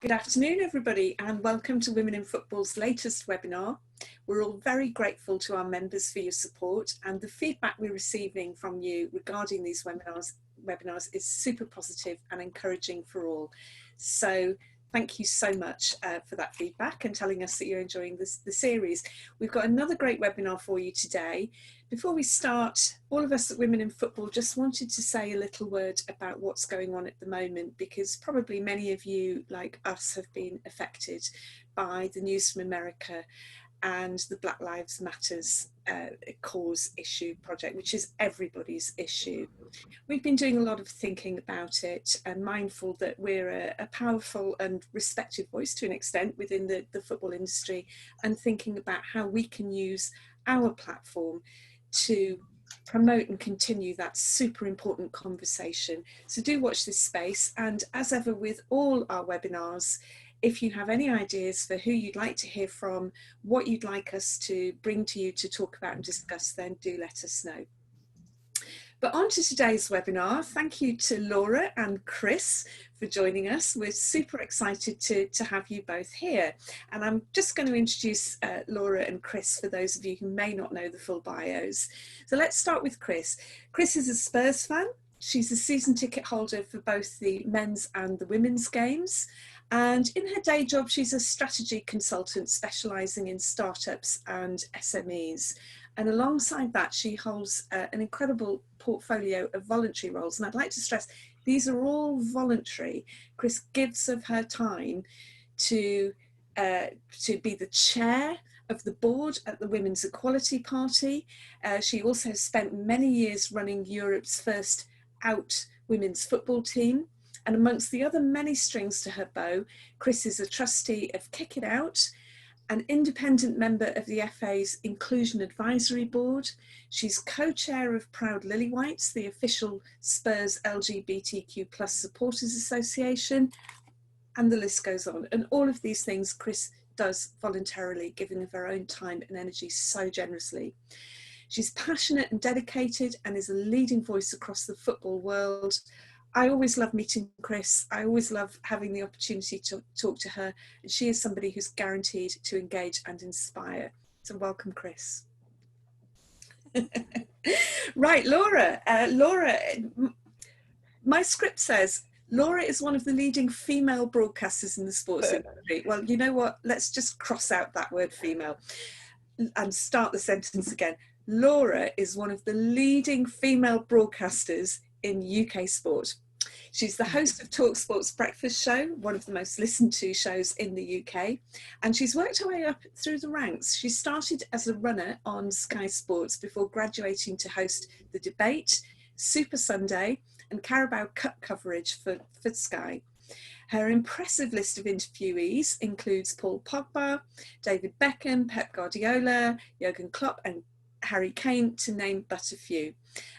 Good afternoon, everybody, and welcome to Women in Football's latest webinar. We're all very grateful to our members for your support, and the feedback we're receiving from you regarding these webinars is super positive and encouraging for all. So thank you so much for that feedback and telling us that you're enjoying the series. We've got another great webinar for you today. Before we start, all of us at Women in Football just wanted to say a little word about what's going on at the moment, because probably many of you, like us, have been affected by the news from America and the Black Lives Matters cause issue project, which is everybody's issue. We've been doing a lot of thinking about it and mindful that we're a powerful and respected voice to an extent within the football industry, and thinking about how we can use our platform to promote and continue that super important conversation. So do watch this space, and as ever with all our webinars, if you have any ideas for who you'd like to hear from, what you'd like us to bring to you to talk about and discuss, then do let us know. But on to today's webinar. Thank you to Laura and Chris for joining us. We're super excited to have you both here. And I'm just going to introduce Laura and Chris for those of you who may not know the full bios. So let's start with Chris. Chris is a Spurs fan. She's a season ticket holder for both the men's and the women's games. And in her day job, she's a strategy consultant specialising in startups and SMEs. And alongside that, she holds an incredible portfolio of voluntary roles. And I'd like to stress, these are all voluntary. Chris gives of her time to be the chair of the board at the Women's Equality Party. She also spent many years running Europe's first out women's football team. And amongst the other many strings to her bow, Chris is a trustee of Kick It Out, an independent member of the FA's Inclusion Advisory Board. She's co-chair of Proud Lillywhites, the official Spurs LGBTQ+ supporters association, and the list goes on. And all of these things Chris does voluntarily, giving of her own time and energy so generously. She's passionate and dedicated and is a leading voice across the football world. I always love meeting Chris. I always love having the opportunity to talk to her. And she is somebody who's guaranteed to engage and inspire. So welcome, Chris. Right, Laura. Laura, my script says Laura is one of the leading female broadcasters in the sports industry. Well, you know what? Let's just cross out that word female and start the sentence again. Laura is one of the leading female broadcasters in UK sport. She's the host of TalkSport's Breakfast Show, one of the most listened to shows in the UK, and she's worked her way up through the ranks. She started as a runner on Sky Sports before graduating to host The Debate, Super Sunday and Carabao Cup coverage for Sky. Her impressive list of interviewees includes Paul Pogba, David Beckham, Pep Guardiola, Jurgen Klopp and Harry Kane, to name but a few.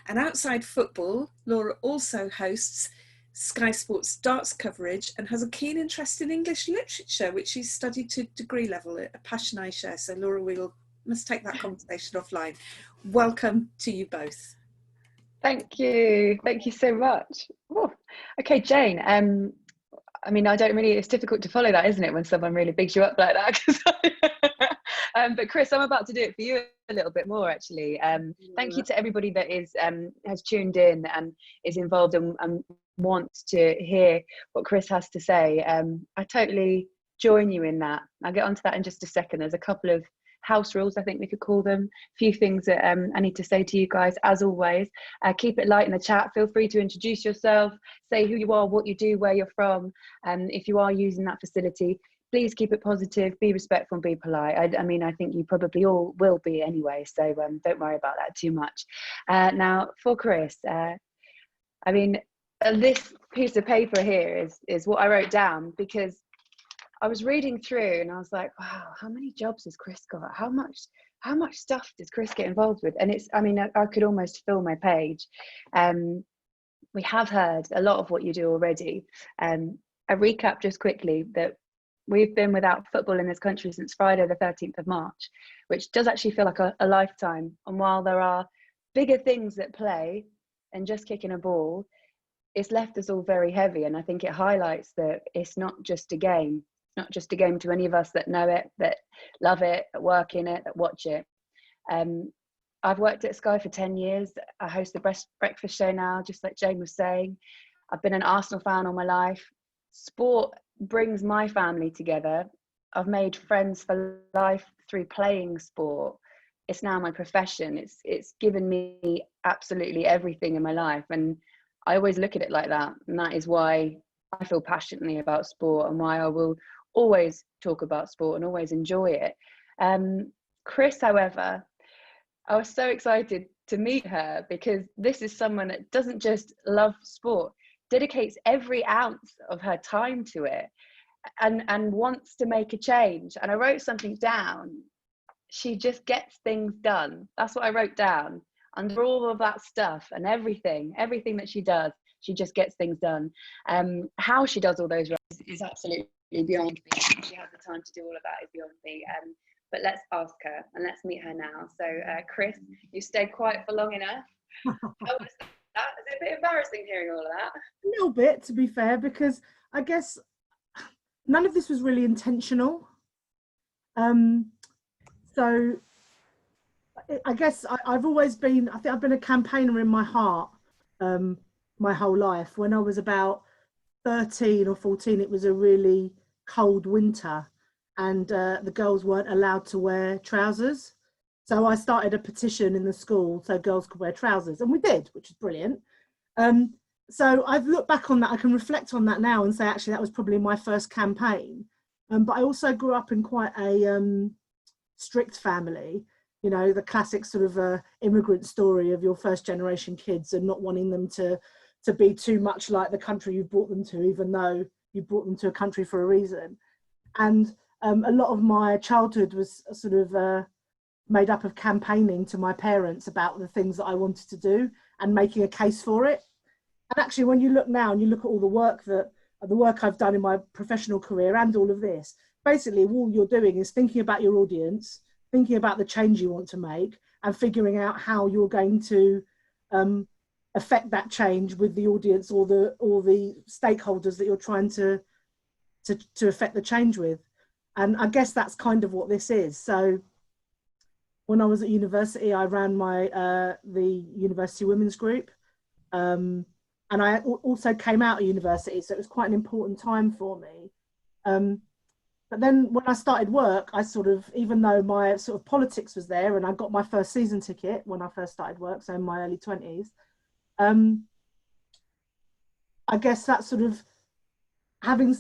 And outside football, Laura also hosts Sky Sports darts coverage and has a keen interest in English literature, which she's studied to degree level, a passion I share. So Laura, we must take that conversation offline. Welcome to you both. Thank you so much. Ooh. Okay, Jane, I mean, it's difficult to follow that, isn't it, when someone really bigs you up like that? But Chris, I'm about to do it for you a little bit more, actually. Thank you to everybody that has tuned in and is involved and wants to hear what Chris has to say. I totally join you in that. I'll get onto that in just a second. There's a couple of house rules, I think we could call them, a few things that I need to say to you guys. As always, keep it light in the chat. Feel free to introduce yourself, say who you are, what you do, where you're from, and if you are using that facility, please keep it positive, be respectful and be polite. I mean, I think you probably all will be anyway, so don't worry about that too much. Now for Chris, I mean, this piece of paper here is what I wrote down, because I was reading through and I was like, wow, how many jobs has Chris got? How much stuff does Chris get involved with? And I mean, I could almost fill my page. We have heard a lot of what you do already. A recap just quickly that we've been without football in this country since Friday, the 13th of March, which does actually feel like a lifetime. And while there are bigger things at play than just kicking a ball, it's left us all very heavy. And I think it highlights that it's not just a game. It's not just a game to any of us that know it, that love it, that work in it, that watch it. I've worked at Sky for 10 years. I host the breakfast show now, just like Jane was saying. I've been an Arsenal fan all my life. Sport brings my family together. I've made friends for life through playing sport. It's now my profession. It's given me absolutely everything in my life. And I always look at it like that. And that is why I feel passionately about sport and why I will always talk about sport and always enjoy it. Chris, however, I was so excited to meet her because this is someone that doesn't just love sport, dedicates every ounce of her time to it and wants to make a change. And I wrote something down. She just gets things done. That's what I wrote down. Under all of that stuff and everything that she does, she just gets things done. How she does all those roles is absolutely beyond me. How she has the time to do all of that is beyond me. But let's ask her and let's meet her now. So Chris, you stayed quiet for long enough. How was that? Is it a bit embarrassing hearing all of that? A little bit, to be fair, because I guess none of this was really intentional. So I guess I've always been, I think I've been a campaigner in my heart my whole life. When I was about 13 or 14, it was a really cold winter and the girls weren't allowed to wear trousers. So I started a petition in the school so girls could wear trousers, and we did, which is brilliant. So I've looked back on that, I can reflect on that now and say, actually, that was probably my first campaign. But I also grew up in quite a strict family, you know, the classic sort of immigrant story of your first generation kids and not wanting them to be too much like the country you brought them to, even though you brought them to a country for a reason. And a lot of my childhood was sort of made up of campaigning to my parents about the things that I wanted to do and making a case for it. And actually, when you look now and you look at all the work I've done in my professional career and all of this, basically all you're doing is thinking about your audience, thinking about the change you want to make, and figuring out how you're going to affect that change with the audience or the stakeholders that you're trying to affect the change with. And I guess that's kind of what this is. So when I was at university, I ran the university women's group. And I also came out of university, so it was quite an important time for me. But then when I started work, I sort of, even though my sort of politics was there and I got my first season ticket when I first started work, so in my early 20s, I guess that sort of having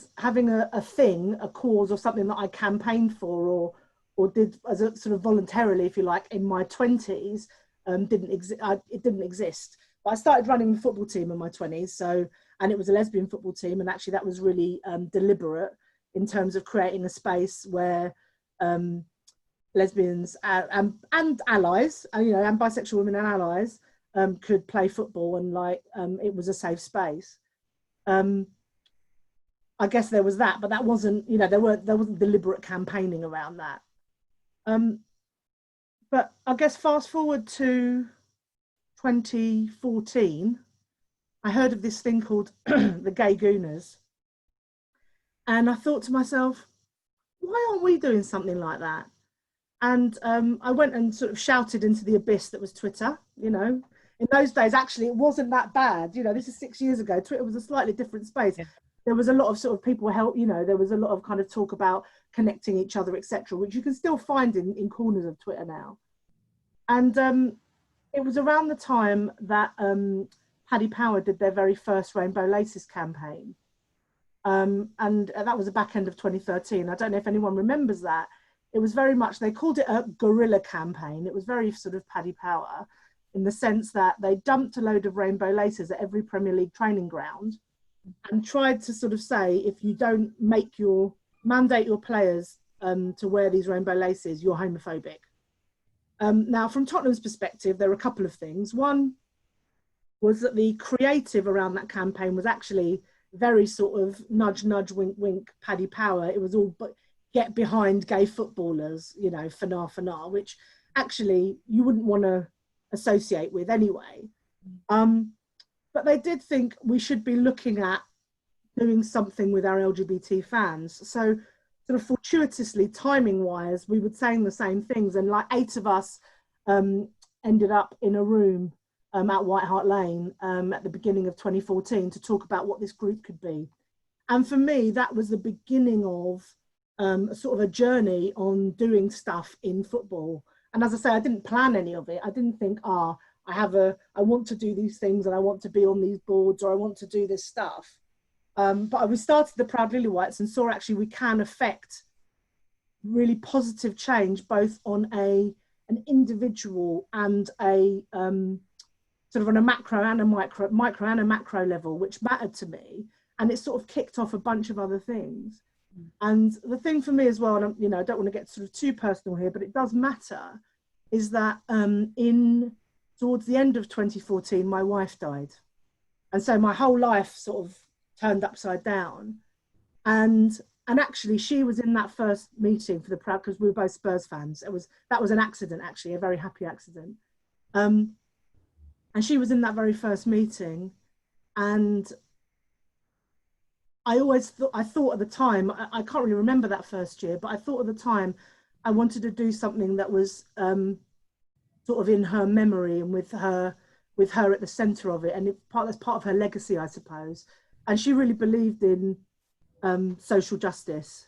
a thing, a cause or something that I campaigned for or did as a sort of voluntarily, if you like, in my 20s, it didn't exist. But I started running the football team in my 20s, and it was a lesbian football team, and actually that was really deliberate in terms of creating a space where lesbians and allies, and bisexual women and allies could play football, and it was a safe space. I guess there was that, but that wasn't, there wasn't deliberate campaigning around that. But I guess fast forward to 2014, I heard of this thing called the Gay Gooners. And I thought to myself, why aren't we doing something like that? And I went and sort of shouted into the abyss that was Twitter. In those days, actually, it wasn't that bad. This is 6 years ago. Twitter was a slightly different space. Yeah. There was a lot of sort of people help, there was a lot of kind of talk about connecting each other, etc., which you can still find in corners of Twitter now. And it was around the time that Paddy Power did their very first Rainbow Laces campaign. And that was the back end of 2013. I don't know if anyone remembers that. It was very much, they called it a guerrilla campaign. It was very sort of Paddy Power in the sense that they dumped a load of rainbow laces at every Premier League training ground and tried to sort of say, if you don't mandate your players to wear these rainbow laces, you're homophobic. Now, from Tottenham's perspective, there were a couple of things. One was that the creative around that campaign was actually very sort of nudge, nudge, wink, wink, Paddy Power. It was all but get behind gay footballers, fanar, which actually you wouldn't want to associate with anyway. but they did think we should be looking at doing something with our LGBT fans. So sort of fortuitously, timing wise, we were saying the same things, and like 8 of us ended up in a room at White Hart Lane at the beginning of 2014 to talk about what this group could be. And for me, that was the beginning of a sort of a journey on doing stuff in football. And as I say, I didn't plan any of it. I didn't think, I want to do these things and I want to be on these boards or I want to do this stuff. But we started the Proud Lillywhites and saw actually we can affect really positive change both on an individual and a sort of on a macro and a micro and a macro level, which mattered to me. And it sort of kicked off a bunch of other things. And the thing for me as well, and I don't want to get sort of too personal here, but it does matter, is that towards the end of 2014, my wife died. And so my whole life sort of turned upside down. And actually she was in that first meeting for the Proud, because we were both Spurs fans. That was an accident, actually, a very happy accident. And she was in that very first meeting. And I thought at the time, I can't really remember that first year, but I thought at the time I wanted to do something that was sort of in her memory and with her at the centre of it, and that's part of her legacy, I suppose. And she really believed in social justice.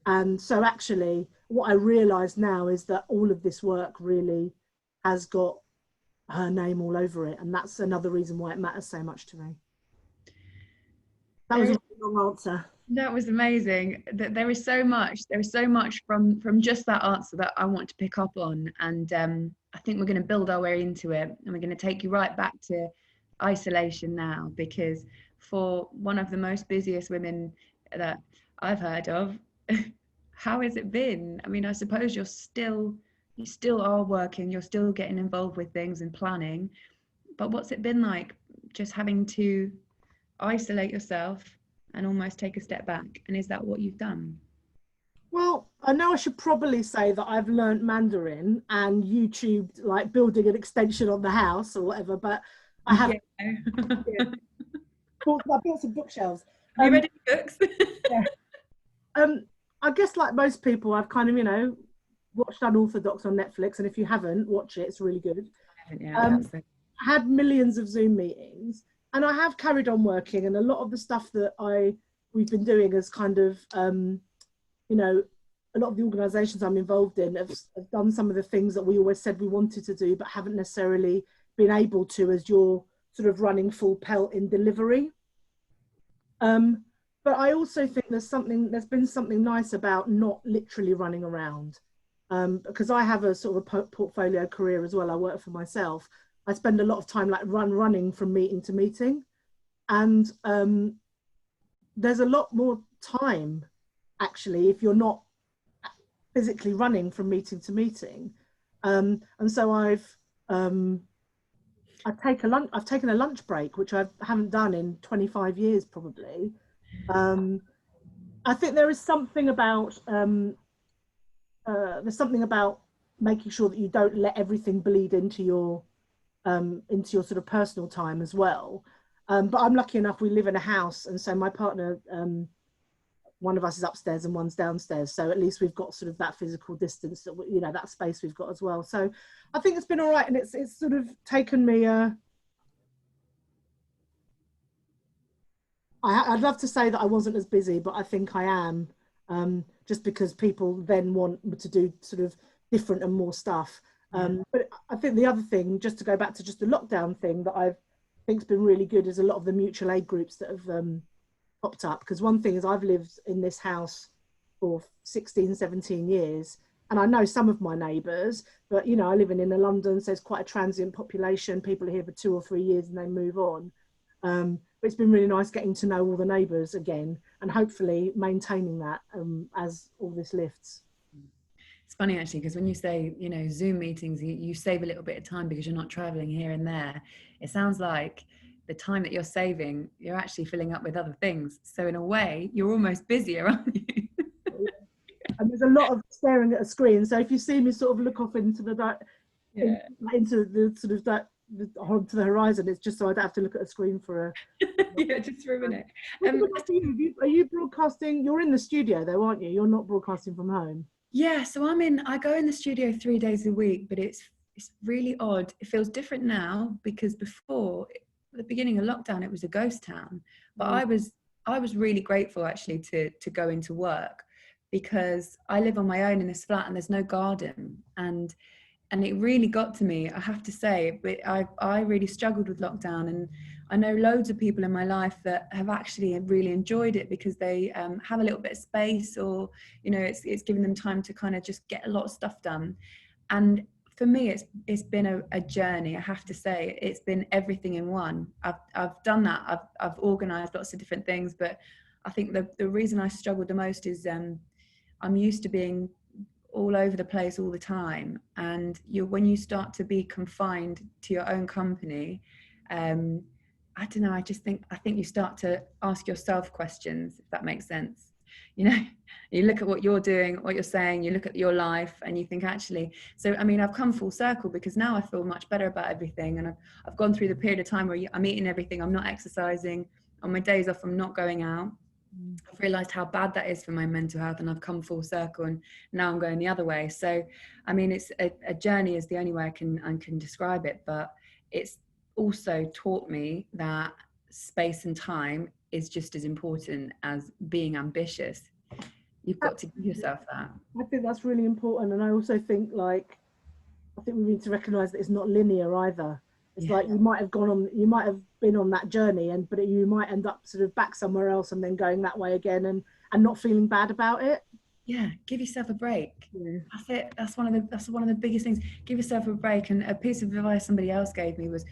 And so actually what I realise now is that all of this work really has got her name all over it, and that's another reason why it matters so much to me. That was a really long answer. That was amazing. There is so much from just that answer that I want to pick up on, and I think we're going to build our way into it, and we're going to take you right back to isolation now, because for one of the most busiest women that I've heard of, how has it been? I mean, I suppose you still are working, you're still getting involved with things and planning, but what's it been like just having to isolate yourself and almost take a step back? And is that what you've done? Well, I know I should probably say that I've learned Mandarin and YouTubed like building an extension on the house or whatever, but I haven't. Yeah. I built some bookshelves. Have you read any books? Yeah. I guess like most people, I've kind of, watched Unorthodox on Netflix, and if you haven't, watch it, it's really good. Had millions of Zoom meetings, and I have carried on working, and a lot of the stuff that we've been doing is kind of, a lot of the organisations I'm involved in have done some of the things that we always said we wanted to do, but haven't necessarily been able to, as you're sort of running full pelt in delivery. But I also think there's been something nice about not literally running around, because I have a sort of a portfolio career as well. I work for myself. I spend a lot of time like running from meeting to meeting, and there's a lot more time actually if you're not physically running from meeting to meeting. And so I've taken a lunch break, which I haven't done in 25 years probably. I think there is something about making sure that you don't let everything bleed into your sort of personal time as well. But I'm lucky enough, we live in a house, and so my partner, one of us is upstairs and one's downstairs, so at least we've got sort of that physical distance, that that space we've got as well. So I think it's been all right, and it's sort of taken me I'd love to say that I wasn't as busy, but I think I am, just because people then want to do sort of different and more stuff. But I think the other thing, just to go back to just the lockdown thing, that I think's been really good is a lot of the mutual aid groups that have popped up. Because one thing is, I've lived in this house for 16, 17 years, and I know some of my neighbours, but I live in London, so it's quite a transient population. People are here for 2 or 3 years and they move on. But it's been really nice getting to know all the neighbours again, and hopefully maintaining that as all this lifts. It's funny actually, because when you say, Zoom meetings, you save a little bit of time because you're not traveling here and there. It sounds like the time that you're saving, you're actually filling up with other things. So in a way, you're almost busier, aren't you? And there's a lot of staring at a screen. So if you see me sort of look off into the into the sort of that onto the horizon. It's just so I don't have to look at a screen for a yeah, just for a minute. Are you broadcasting? You're in the studio though, aren't you? You're not broadcasting from home. Yeah, so I go in the studio 3 days a week, but it's really odd. It feels different now because before, at the beginning of lockdown, it was a ghost town. But I was really grateful actually to go into work, because I live on my own in this flat and there's no garden, and it really got to me, I have to say. But I really struggled with lockdown, and I know loads of people in my life that have actually really enjoyed it because they have a little bit of space, or it's given them time to kind of just get a lot of stuff done. And for me, it's been a journey. I have to say, it's been everything in one. I've done that. I've organised lots of different things, but I think the reason I struggled the most is I'm used to being all over the place all the time, and when you start to be confined to your own company, I don't know, I think you start to ask yourself questions, if that makes sense. You look at what you're doing, what you're saying, you look at your life, and you think, actually, so I mean, I've come full circle, because now I feel much better about everything, and I've gone through the period of time where I'm eating everything, I'm not exercising, on my days off I'm not going out. I've realized how bad that is for my mental health, and I've come full circle, and now I'm going the other way. So I mean, it's a journey is the only way I can describe it, but it's also taught me that space and time is just as important as being ambitious. You've got to give yourself that. I think that's really important, and I also think I think we need to recognize that it's not linear either. It's like you might have been on that journey, but you might end up sort of back somewhere else and then going that way again, and not feeling bad about it. Yeah, give yourself a break. That's it. That's one of the biggest things. Give yourself a break. And a piece of advice somebody else gave me was,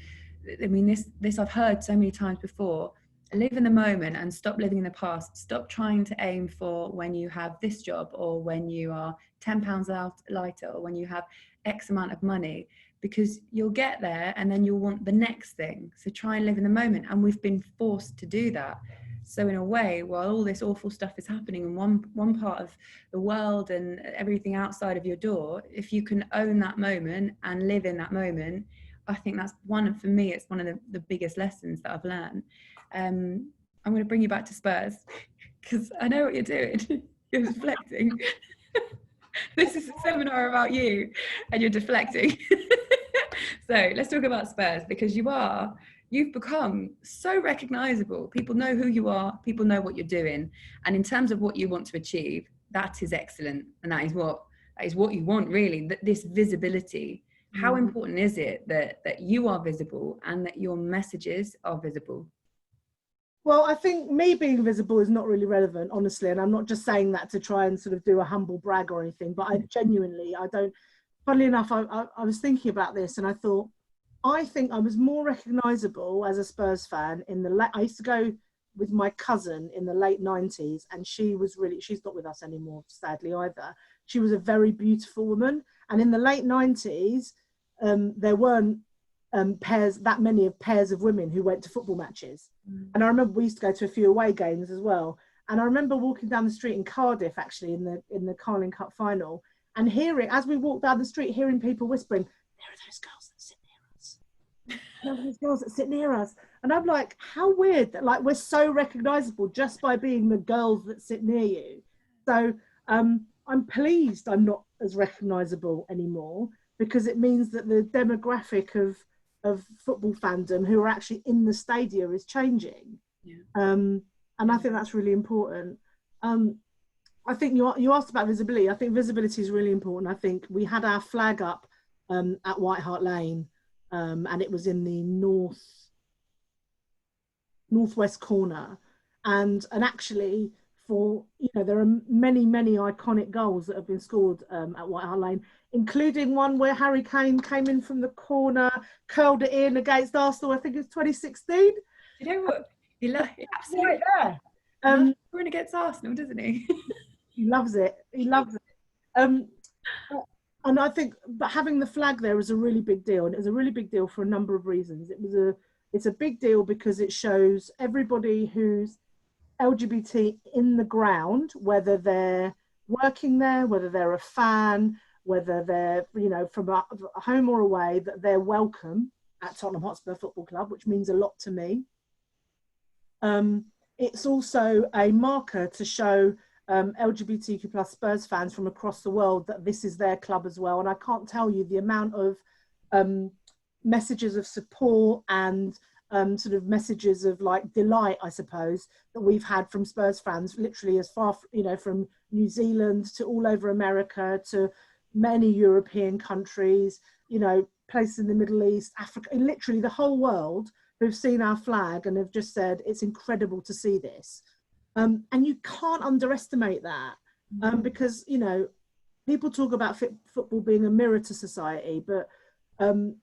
I mean, this I've heard so many times before: live in the moment and stop living in the past. Stop trying to aim for when you have this job, or when you are £10 lighter, or when you have X amount of money, because you'll get there and then you'll want the next thing. So try and live in the moment. And we've been forced to do that. So in a way, while all this awful stuff is happening in one part of the world and everything outside of your door, if you can own that moment and live in that moment, I think that's for me, it's one of the biggest lessons that I've learned. I'm going to bring you back to Spurs, because I know what you're doing. You're deflecting. This is a seminar about you, and you're deflecting. So let's talk about Spurs, because you've become so recognizable. People know who you are, people know what you're doing, and in terms of what you want to achieve, that is excellent, and that is what you want, really. This visibility. How important is it that you are visible and that your messages are visible? Well, I think me being visible is not really relevant, honestly, and I'm not just saying that to try and sort of do a humble brag or anything, but I don't. Funnily enough, I was thinking about this, and I think I was more recognisable as a Spurs fan I used to go with my cousin in the late 90s, and she's not with us anymore, sadly, either. She was a very beautiful woman, and in the late 90s, there weren't that many pairs of women who went to football matches. And I remember we used to go to a few away games as well. And I remember walking down the street in Cardiff, actually, in the Carling Cup final, and as we walked down the street, hearing people whispering, "There are those girls that sit near us. There are those girls that sit near us." And I'm like, how weird that we're so recognisable just by being the girls that sit near you. So I'm pleased I'm not as recognisable anymore, because it means that the demographic of football fandom who are actually in the stadia is changing. And I think that's really important. I think you asked about visibility. I think visibility is really important. I think we had our flag up at White Hart Lane, and it was in the northwest corner, and actually there are many iconic goals that have been scored at White Hart Lane, including one where Harry Kane came in from the corner, curled it in against Arsenal. I think it was 2016. You know what? He absolutely right there. Scoring against Arsenal, doesn't he? He loves it. And I think, but having the flag there is a really big deal, and it was a really big deal for a number of reasons. It's a big deal because it shows everybody who's LGBT in the ground, whether they're working there, whether they're a fan, whether they're from a home or away, that they're welcome at Tottenham Hotspur Football Club, which means a lot to me. It's also a marker to show LGBTQ plus Spurs fans from across the world that this is their club as well. And I can't tell you the amount of messages of support and sort of messages of like delight, I suppose, that we've had from Spurs fans, literally as far, from New Zealand to all over America to many European countries, places in the Middle East, Africa, literally the whole world, who've seen our flag and have just said, it's incredible to see this. And you can't underestimate that, because, people talk about football being a mirror to society, but, for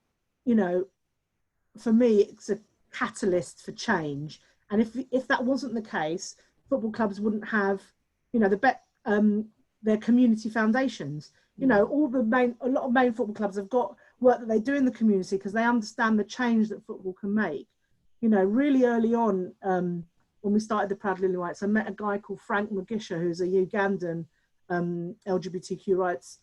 me, it's a catalyst for change. And if that wasn't the case, football clubs wouldn't have, their community foundations. A lot of main football clubs have got work that they do in the community because they understand the change that football can make. Really early on, when we started the Proud Lillywhites, I met a guy called Frank Mugisha, who's a Ugandan LGBTQ rights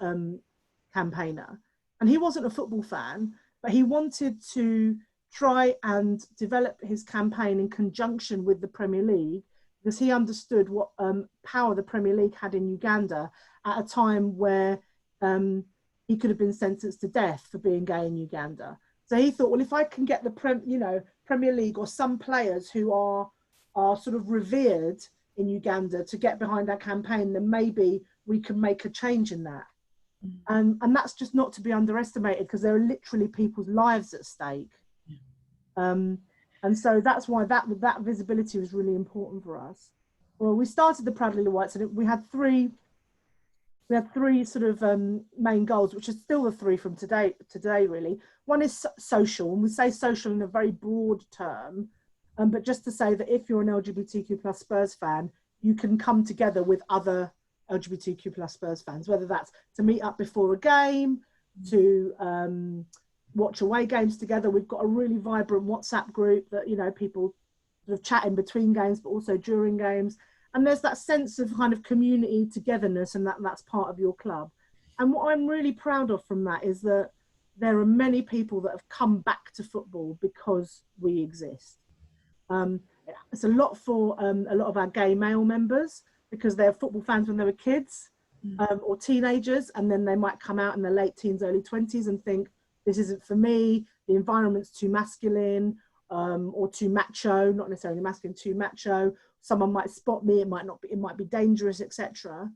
campaigner. And he wasn't a football fan, but he wanted to try and develop his campaign in conjunction with the Premier League, because he understood what power the Premier League had in Uganda at a time where he could have been sentenced to death for being gay in Uganda. So he thought, well, if I can get the Premier League or some players who are sort of revered in Uganda to get behind our campaign, then maybe we can make a change in that. And that's just not to be underestimated, because there are literally people's lives at stake. And so that's why that visibility was really important for us. Well, we started the Proud Lillywhites, and we had three sort of main goals, which are still the three from today really. One is social, and we say social in a very broad term, but just to say that if you're an LGBTQ plus Spurs fan, you can come together with other LGBTQ plus Spurs fans, whether that's to meet up before a game, to watch away games together. We've got a really vibrant WhatsApp group that, people sort of chat in between games, but also during games. And there's that sense of kind of community togetherness, and that's part of your club. And what I'm really proud of from that is that there are many people that have come back to football because we exist. It's a lot for a lot of our gay male members, because they're football fans when they were kids or teenagers, and then they might come out in their late teens, early 20s and think, this isn't for me, the environment's too masculine, or too macho, not necessarily masculine, too macho. Someone might spot me, it might not be, it might be dangerous, etc.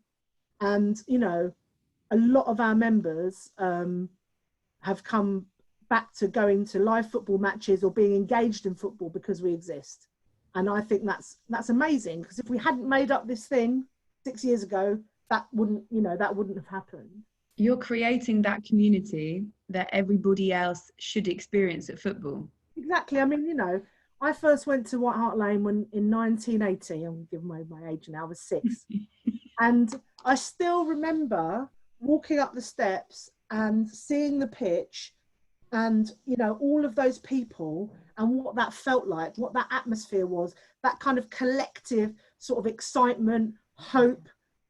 And, a lot of our members have come back to going to live football matches or being engaged in football because we exist. And I think that's amazing, because if we hadn't made up this thing 6 years ago, that wouldn't have happened. You're creating that community that everybody else should experience at football. Exactly. I mean, I first went to White Hart Lane in 1980. I'm giving away my age now. I was 6. And I still remember walking up the steps and seeing the pitch and, all of those people and what that felt like, what that atmosphere was, that kind of collective sort of excitement, hope,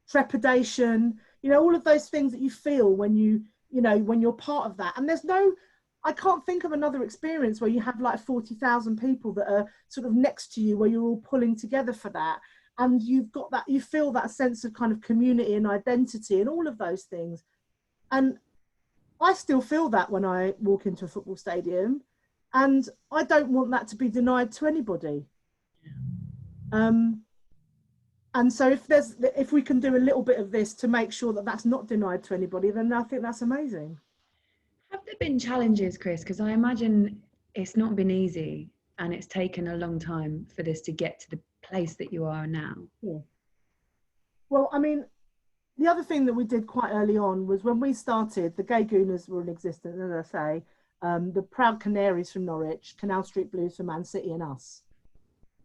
trepidation, all of those things that you feel when when you're part of that. And I can't think of another experience where you have like 40,000 people that are sort of next to you, where you're all pulling together for that. And you've got that, you feel that sense of kind of community and identity and all of those things. And I still feel that when I walk into a football stadium, and I don't want that to be denied to anybody. And so if we can do a little bit of this to make sure that that's not denied to anybody, then I think that's amazing. Have there been challenges, Chris? Because I imagine it's not been easy, and it's taken a long time for this to get to the place that you are now. Yeah. Well, I mean, the other thing that we did quite early on was when we started, the Gay Gooners were in existence, as I say, the Proud Canaries from Norwich, Canal Street Blues from Man City, and us.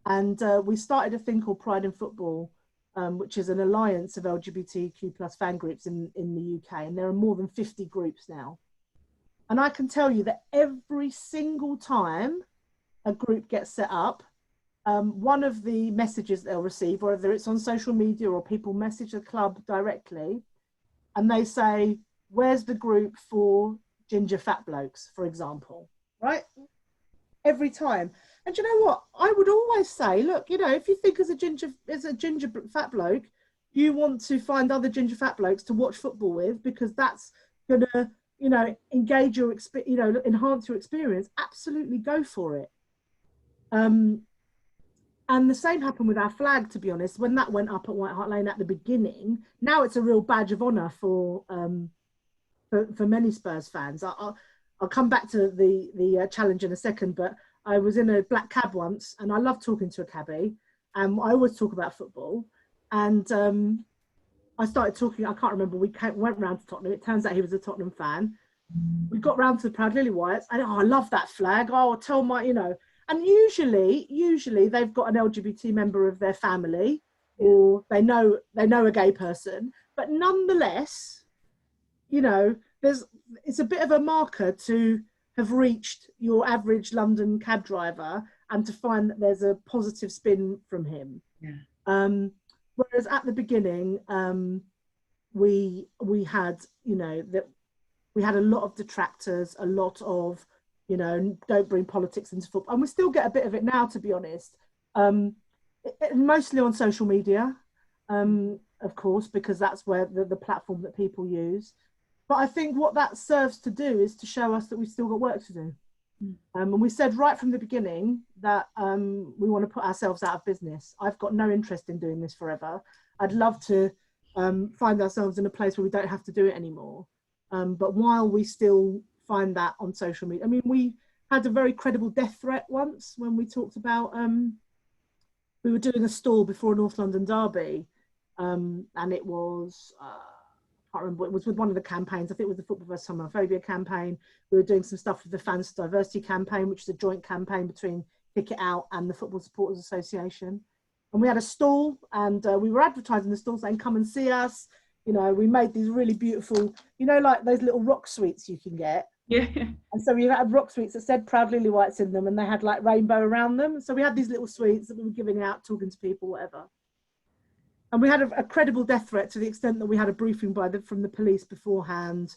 And we started a thing called Pride in Football, which is an alliance of LGBTQ plus fan groups in the UK. And there are more than 50 groups now. And I can tell you that every single time a group gets set up, one of the messages they'll receive, whether it's on social media or people message the club directly, and they say, where's the group for ginger fat blokes, for example, right? every time. And you know what? I would always say, look, you know, if you think as a ginger fat bloke, you want to find other ginger fat blokes to watch football with, because that's going to, you know, engage your you know, enhance your experience. Absolutely go for it. And the same happened with our flag, to be honest. When that went up at White Hart Lane at the beginning, now it's a real badge of honour for many Spurs fans. I'll come back to the challenge in a second, but I was in a black cab once, and I love talking to a cabbie. I always talk about football, and I started talking. I can't remember. Went round to Tottenham. It turns out he was a Tottenham fan. We got round to the Proud Lillywhites, and I love that flag. Oh, I'll tell my, you know. And usually they've got an LGBT member of their family, or they know a gay person. But nonetheless, you know, it's a bit of a marker to have reached your average London cab driver and to find that there's a positive spin from him. Yeah. Whereas at the beginning, we had, you know, that we had a lot of detractors, a lot of, you know, don't bring politics into football. And we still get a bit of it now, to be honest. Mostly on social media, of course, because that's where the platform that people use. But I think what that serves to do is to show us that we've still got work to do. And we said right from the beginning that we want to put ourselves out of business. I've got no interest in doing this forever. I'd love to find ourselves in a place where we don't have to do it anymore. But while we still find that on social media, I mean, we had a very credible death threat once when we talked about, we were doing a stall before a North London derby, and it was, I can't remember, it was with one of the campaigns. I think it was the Football vs Homophobia campaign. We were doing some stuff with the Fans for Diversity campaign, which is a joint campaign between Kick It Out and the Football Supporters Association. And we had a stall, and we were advertising the stall saying, come and see us. You know, we made these really beautiful, you know, like those little rock sweets you can get. Yeah. And so we had rock sweets that said Proud Lillywhites in them, and they had like rainbow around them. So we had these little sweets that we were giving out, talking to people, whatever. And we had a credible death threat to the extent that we had a briefing from the police beforehand,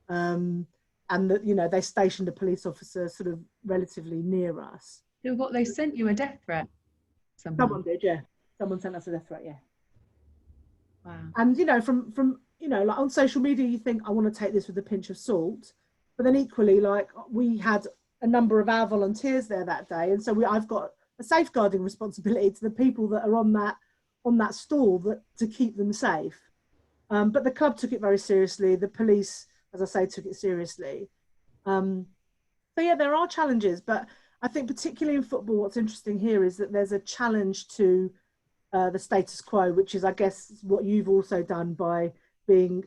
and that, you know, they stationed a police officer sort of relatively near us. So what, they sent you a death threat? Someone did, yeah. Someone sent us a death threat, yeah. Wow. And, you know, from you know, like on social media, you think, I want to take this with a pinch of salt. But then equally, like, we had a number of our volunteers there that day. And so I've got a safeguarding responsibility to the people that are on that stall, to keep them safe. But the club took it very seriously. The police, as I say, took it seriously. So yeah, there are challenges, but I think particularly in football, what's interesting here is that there's a challenge to the status quo, which is, I guess, what you've also done by being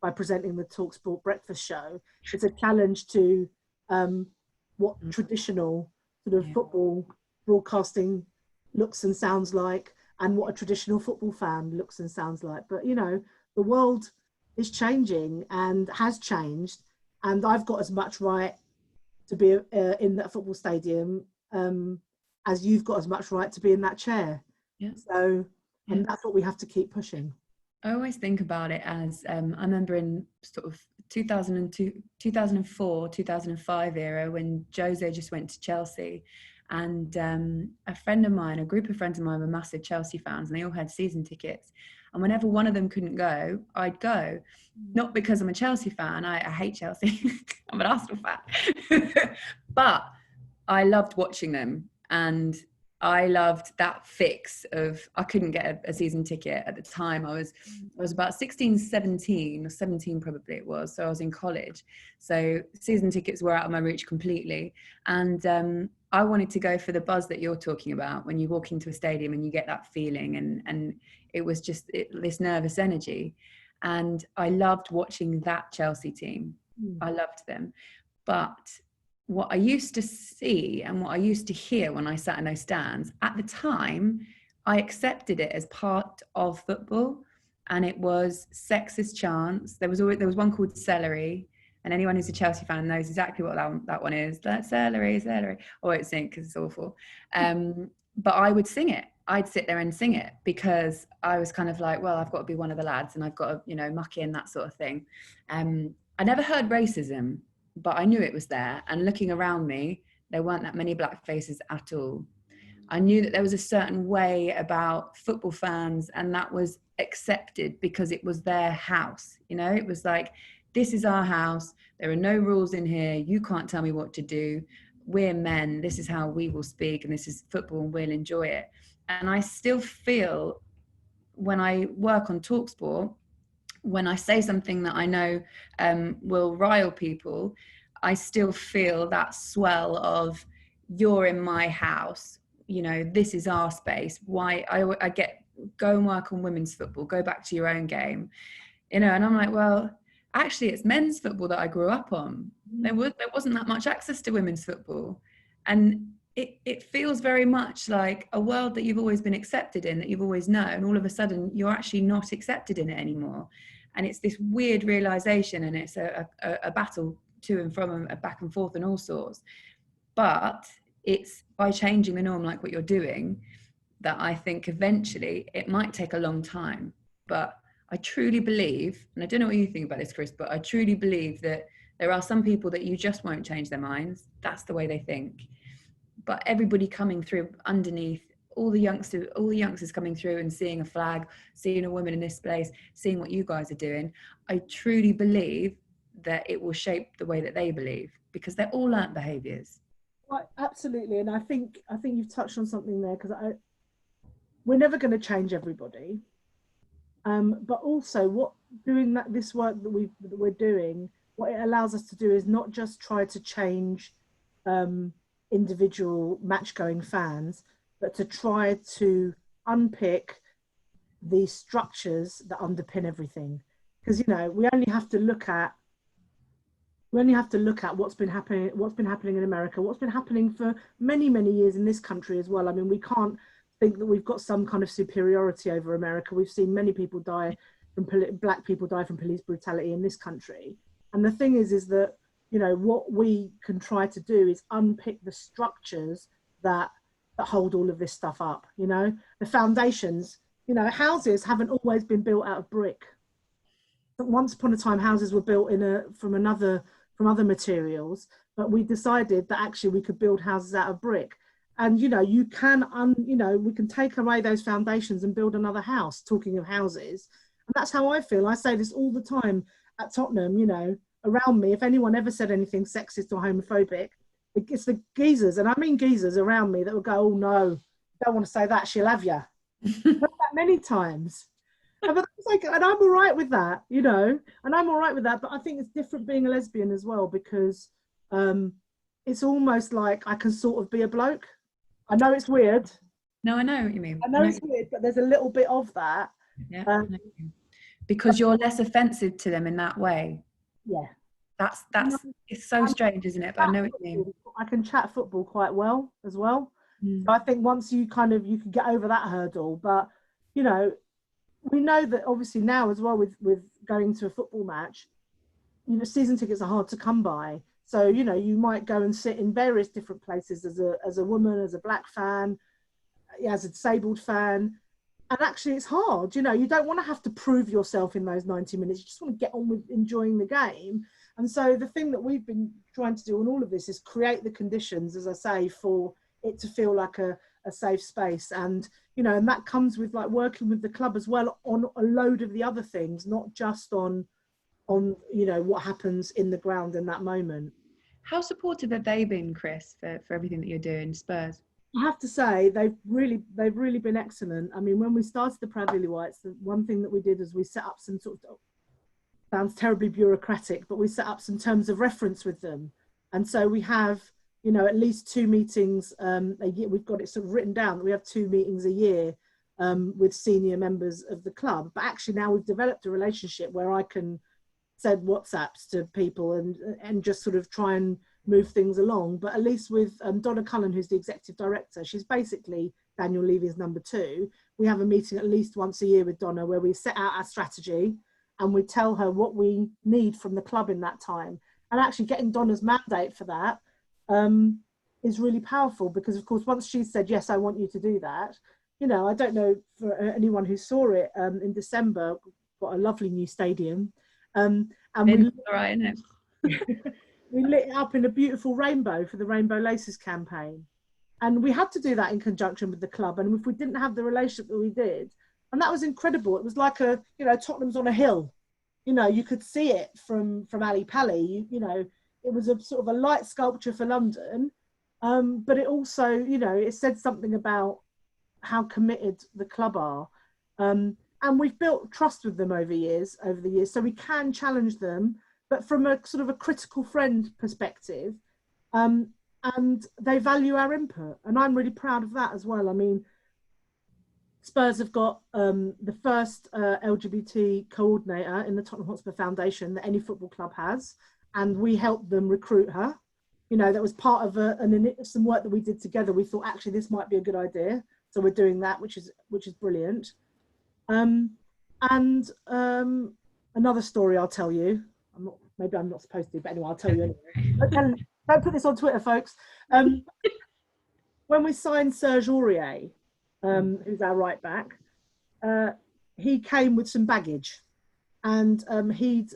by presenting the TalkSport breakfast show. It's a challenge to what traditional sort of football broadcasting looks and sounds like, and what a traditional football fan looks and sounds like. But, you know, the world is changing and has changed, and I've got as much right to be in that football stadium as you've got as much right to be in that chair. Yeah. So, and that's what we have to keep pushing. I always think about it as, I remember in sort of 2002, 2004, 2005 era, when Jose just went to Chelsea, and a group of friends of mine were massive Chelsea fans, and they all had season tickets. And whenever one of them couldn't go, I'd go. Not because I'm a Chelsea fan, I hate Chelsea. I'm an Arsenal fan. But I loved watching them, and I loved that fix of, I couldn't get a season ticket at the time. I was about 16, 17, or 17 probably it was. So I was in college. So season tickets were out of my reach completely. And I wanted to go for the buzz that you're talking about, when you walk into a stadium and you get that feeling, and it was just this nervous energy. And I loved watching that Chelsea team. I loved them. But what I used to see and what I used to hear when I sat in those stands, at the time, I accepted it as part of football, and it was sexist chants. There was one called Celery, and anyone who's a Chelsea fan knows exactly what that one is. That's Celery. I won't sing because it's awful. But I would sing it. I'd sit there and sing it because I was kind of like, well, I've got to be one of the lads, and I've got to, you know, muck in, that sort of thing. I never heard racism, but I knew it was there. And looking around me, there weren't that many black faces at all. I knew that there was a certain way about football fans, and that was accepted because it was their house. You know, it was like, this is our house. There are no rules in here. You can't tell me what to do. We're men. This is how we will speak, and this is football, and we'll enjoy it. And I still feel when I work on TalkSport, when I say something that I know will rile people, I still feel that swell of, you're in my house, you know, this is our space. Why I get, go and work on women's football, go back to your own game, you know. And I'm like, well, actually it's men's football that I grew up on. There wasn't that much access to women's football, and it feels very much like a world that you've always been accepted in, that you've always known. All of a sudden you're actually not accepted in it anymore. And it's this weird realization, and it's a battle to and from, a back and forth and all sorts. But it's by changing the norm like what you're doing that I think eventually, it might take a long time, but I truly believe, and I don't know what you think about this, Chris, but I truly believe that there are some people that you just won't change their minds. That's the way they think. But everybody coming through underneath, all the youngsters coming through and seeing a flag, seeing a woman in this place, seeing what you guys are doing, I truly believe that it will shape the way that they believe, because they're all learnt behaviours. Right, absolutely. And I think you've touched on something there, because we're never going to change everybody. But also, what doing this work that we're doing, what it allows us to do is not just try to change individual match-going fans, but to try to unpick the structures that underpin everything. Because, you know, we only have to look at what's been happening in America, what's been happening for many, many years in this country as well. I mean, we can't think that we've got some kind of superiority over America. We've seen many people die black people die from police brutality in this country. And the thing is that, you know, what we can try to do is unpick the structures that hold all of this stuff up. You know, the foundations. You know, houses haven't always been built out of brick. But once upon a time, houses were built from other materials, but we decided that actually we could build houses out of brick. And, you know, we can take away those foundations and build another house, talking of houses. And that's how I feel. I say this all the time at Tottenham, you know, around me. If anyone ever said anything sexist or homophobic, it's the geezers, and I mean geezers around me, that will go, oh no, don't want to say that, she'll have you. I've heard that many times. And I'm all right with that, you know, and I'm all right with that. But I think it's different being a lesbian as well, because it's almost like I can sort of be a bloke. I know it's weird. No, I know what you mean. I know it's weird, but there's a little bit of that. Yeah, because you're less offensive to them in that way. Yeah. That's it's so strange, isn't it? But I know what you mean. I can chat football quite well as well. So I think once you can get over that hurdle. But, you know, we know that obviously now as well with going to a football match, you know, season tickets are hard to come by. So, you know, you might go and sit in various different places as a woman, as a black fan, as a disabled fan. And actually it's hard, you know, you don't want to have to prove yourself in those 90 minutes. You just want to get on with enjoying the game. And so the thing that we've been trying to do on all of this is create the conditions, as I say, for it to feel like a safe space. And, you know, and that comes with like working with the club as well on a load of the other things, not just on, you know, what happens in the ground in that moment. How supportive have they been, Chris, for everything that you're doing, Spurs? I have to say, they've really been excellent. I mean, when we started the Proud Lillywhites, the one thing that we did is we set up some sort of, sounds terribly bureaucratic, but we set up some terms of reference with them. And so we have, you know, at least 2 meetings a year. We've got it sort of written down that we have 2 meetings a year with senior members of the club. But actually now we've developed a relationship where I can send WhatsApps to people and just sort of try and move things along. But at least with Donna Cullen, who's the executive director, she's basically Daniel Levy's number 2. We have a meeting at least once a year with Donna where we set out our strategy and we tell her what we need from the club in that time. And actually getting Donna's mandate for that is really powerful, because of course once she said, yes, I want you to do that, you know, I don't know for anyone who saw it in December, got a lovely new stadium. And it's all right, isn't it? we lit it up in a beautiful rainbow for the Rainbow Laces campaign. And we had to do that in conjunction with the club. And if we didn't have the relationship that we did, and that was incredible. It was like a, you know, Tottenham's on a hill. You know, you could see it from Ali Pali. You know, it was a sort of a light sculpture for London. But it also, you know, it said something about how committed the club are. And we've built trust with them over the years, so we can challenge them, but from a sort of a critical friend perspective. And they value our input, and I'm really proud of that as well. I mean, Spurs have got the first LGBT coordinator in the Tottenham Hotspur Foundation that any football club has, and we helped them recruit her. You know, that was part of some work that we did together. We thought, actually, this might be a good idea, so we're doing that, which is brilliant. Another story I'll tell you. Maybe I'm not supposed to, but anyway, I'll tell you anyway. Don't put this on Twitter, folks. When we signed Serge Aurier, who's our right back, he came with some baggage, and he'd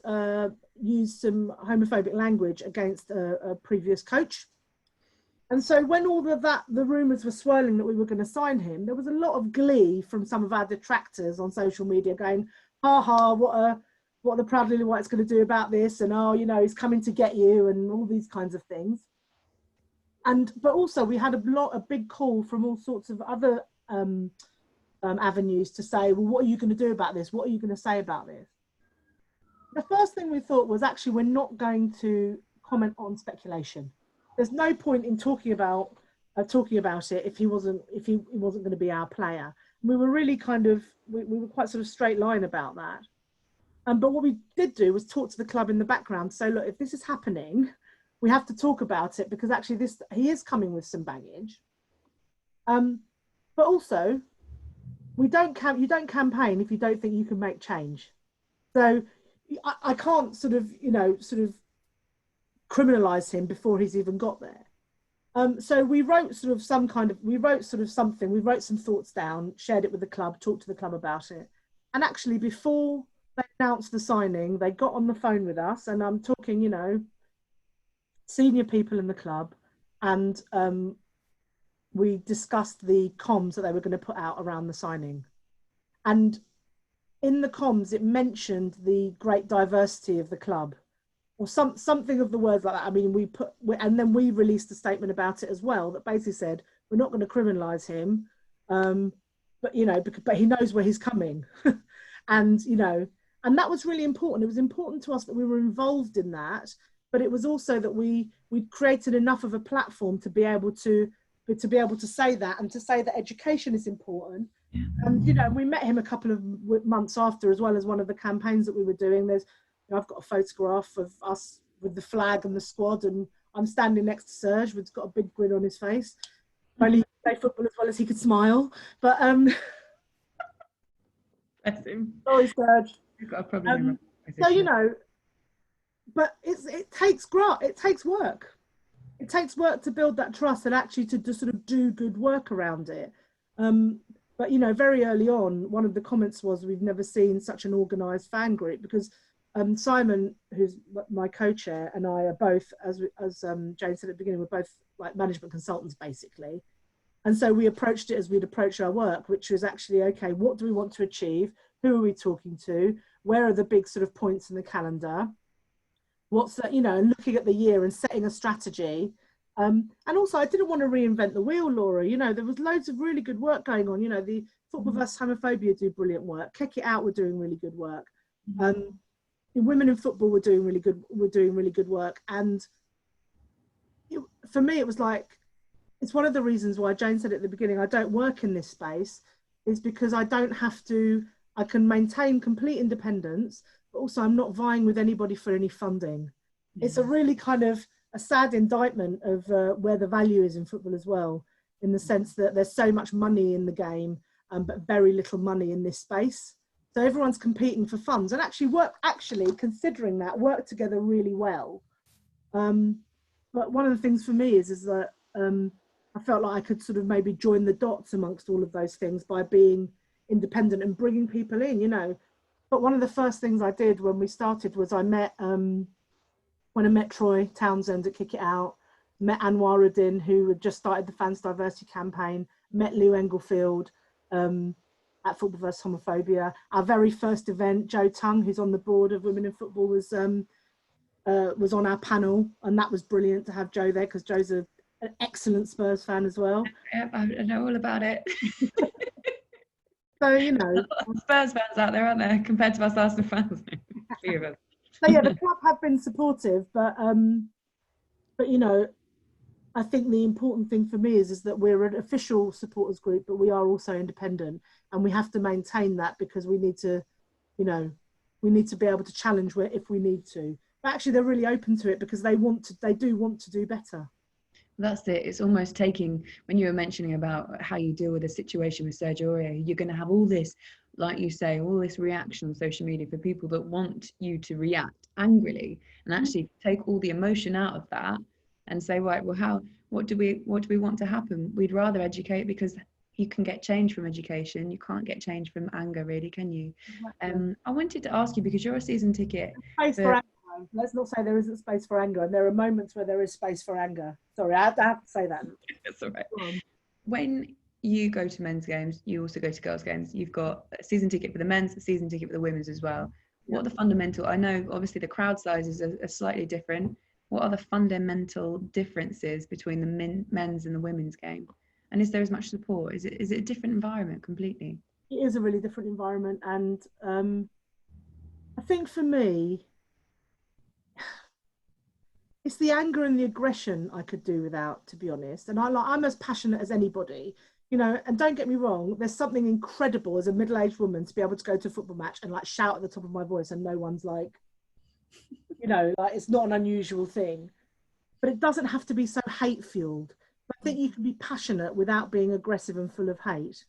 used some homophobic language against a previous coach. And so when all of that, the rumours were swirling that we were going to sign him, there was a lot of glee from some of our detractors on social media going, ha ha, what are the proud Lillywhites going to do about this? And, oh, you know, he's coming to get you, and all these kinds of things. But also we had a big call from all sorts of other avenues to say, well, what are you going to do about this? What are you going to say about this? The first thing we thought was, actually, we're not going to comment on speculation. There's no point in talking about it if he wasn't going to be our player. We were really we were quite sort of straight line about that. But what we did do was talk to the club in the background to say, look, if this is happening, we have to talk about it, because actually he is coming with some baggage. But also, you don't campaign if you don't think you can make change. So I can't sort of criminalize him before he's even got there. So we wrote some thoughts down, shared it with the club, talked to the club about it. And actually, before they announced the signing, they got on the phone with us, and I'm talking, you know, senior people in the club, and we discussed the comms that they were going to put out around the signing. And in the comms, it mentioned the great diversity of the club, or something of the words like that. I mean, and then we released a statement about it as well that basically said, we're not going to criminalize him, but, you know, but he knows where he's coming. And, you know, and that was really important. It was important to us that we were involved in that, but it was also that we created enough of a platform to be able to say that, and to say that education is important. Yeah. And, you know, we met him a couple of months after, as well as one of the campaigns that we were doing. I've got a photograph of us with the flag and the squad, and I'm standing next to Serge, who's got a big grin on his face. Only he could play football as well as he could smile. But bless him. Sorry, Serge. You've got a problem. So, you know, but it takes work. It takes work to build that trust, and actually to sort of do good work around it. But, you know, very early on, one of the comments was, we've never seen such an organised fan group, because Simon, who's my co-chair, and I are both, as Jane said at the beginning, we're both like management consultants, basically. And so we approached it as we'd approach our work, which was actually, okay, what do we want to achieve? Who are we talking to? Where are the big sort of points in the calendar? What's that, you know, and looking at the year and setting a strategy. And also, I didn't want to reinvent the wheel, Laura. You know, there was loads of really good work going on. You know, the Football vs Homophobia do brilliant work. Kick It Out, we're doing really good work. Women in Football, we're doing really good work. And for me, it was like, it's one of the reasons why Jane said at the beginning, I don't work in this space, is because I don't have to, I can maintain complete independence, but also I'm not vying with anybody for any funding. It's a really kind of a sad indictment of where the value is in football as well, in the sense that there's so much money in the game, but very little money in this space. So everyone's competing for funds, and actually considering that, work together really well. But one of the things for me is that I felt like I could sort of maybe join the dots amongst all of those things by being independent and bringing people in, you know. But one of the first things I did when we started was I met when I met Troy Townsend at Kick It Out, met Anwaruddin, who had just started the Fans Diversity campaign, met Lou Englefield at Football vs Homophobia. Our very first event, Joe Tung, who's on the board of Women in Football, was on our panel, and that was brilliant to have Joe there because Joe's an excellent Spurs fan as well. Yep, I know all about it. So, you know. Spurs fans out there, aren't there, compared to us Arsenal fans? So yeah, the club have been supportive, but you know, I think the important thing for me is that we're an official supporters group, but we are also independent, and we have to maintain that because we need to, you know, we need to be able to challenge where if we need to. But actually, they're really open to it because they do want to do better. That's it. It's almost taking, when you were mentioning about how you deal with a situation with Sergio Aurier, you're going to have all this, like you say, all this reaction on social media for people that want you to react angrily, and actually take all the emotion out of that and say, right, well, what do we want to happen? We'd rather educate, because you can get change from education. You can't get change from anger, really, can you? Exactly. I wanted to ask you, because you're a season ticket. Space for anger. Let's not say there isn't space for anger, and there are moments where there is space for anger. Sorry, I have to say that. That's all right. When you go to men's games, you also go to girls' games. You've got a season ticket for the men's, a season ticket for the women's as well. What are the fundamental? I know obviously the crowd sizes are slightly different. What are the fundamental differences between the men's and the women's game? And is there as much support? Is it a different environment completely? It is a really different environment, and I think for me, it's the anger and the aggression I could do without, to be honest. And I'm as passionate as anybody, you know. And don't get me wrong, there's something incredible as a middle-aged woman to be able to go to a football match and like shout at the top of my voice, and no one's like, you know, like it's not an unusual thing. But it doesn't have to be so hate-fueled. I think you can be passionate without being aggressive and full of hate.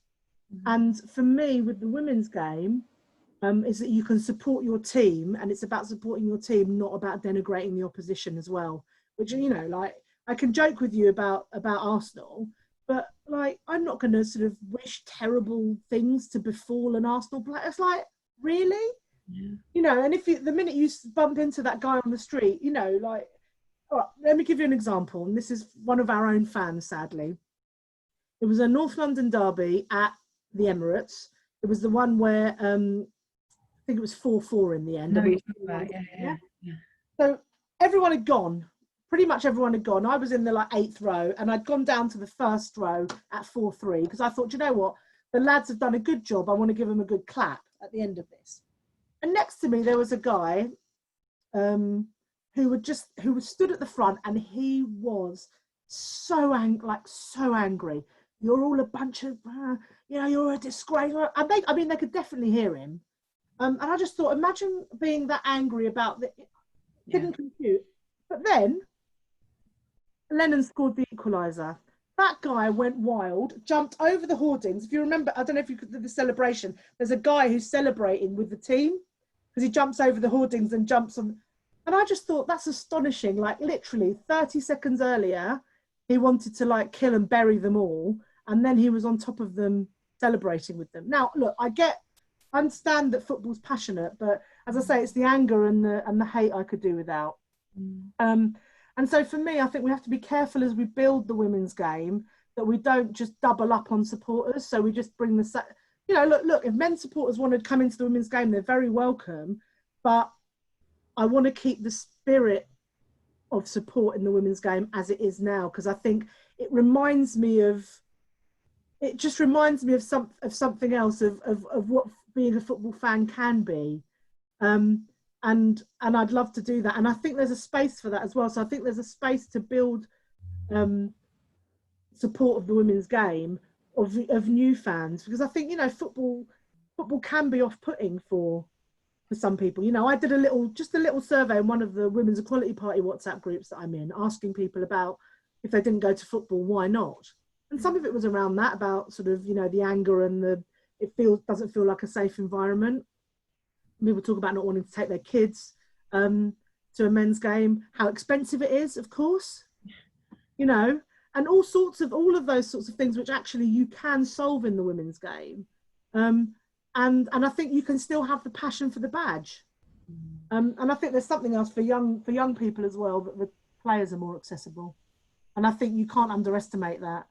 And for me, with the women's game, is that you can support your team, and it's about supporting your team, not about denigrating the opposition as well. Which, you know, like I can joke with you about Arsenal, but like I'm not going to sort of wish terrible things to befall an Arsenal player. It's like, really, you know. And if the minute you bump into that guy on the street, you know, like, all right, let me give you an example, and this is one of our own fans. Sadly, it was a North London derby at the Emirates. It was the one where I think it was 4-4 in the end. No, yeah. So everyone had gone. Pretty much everyone had gone. I was in the like 8th row, and I'd gone down to the first row at 4-3 because I thought, you know what, the lads have done a good job. I want to give them a good clap at the end of this. And next to me there was a guy who was stood at the front, and he was so angry. You're all a bunch of, you know, you're a disgrace. And they could definitely hear him. And I just thought, imagine being that angry about that. Didn't compute. But then Lennon scored the equaliser. That guy went wild, jumped over the hoardings. If you remember, I don't know if you could do the celebration. There's a guy who's celebrating with the team because he jumps over the hoardings and jumps on. And I just thought, that's astonishing. Like literally 30 seconds earlier, he wanted to like kill and bury them all. And then he was on top of them celebrating with them. Now, look, I understand that football's passionate, but as I say, it's the anger and the hate I could do without. And so for me, I think we have to be careful as we build the women's game that we don't just double up on supporters. So we just bring you know, look, if men's supporters want to come into the women's game, they're very welcome. But I want to keep the spirit of support in the women's game as it is now, because I think it just reminds me of something else of what being a football fan can be. And I'd love to do that. And I think there's a space for that as well. So I think there's a space to build support of the women's game of new fans, because I think, you know, football can be off-putting for some people. You know, I did a little survey in one of the Women's Equality Party WhatsApp groups that I'm in, asking people about if they didn't go to football, why not? And some of it was around that, about sort of, you know, the anger and doesn't feel like a safe environment. People talk about not wanting to take their kids to a men's game, how expensive it is, of course, you know, and all of those sorts of things, which actually you can solve in the women's game. And I think you can still have the passion for the badge. And I think there's something else for young people as well, that the players are more accessible. And I think you can't underestimate that,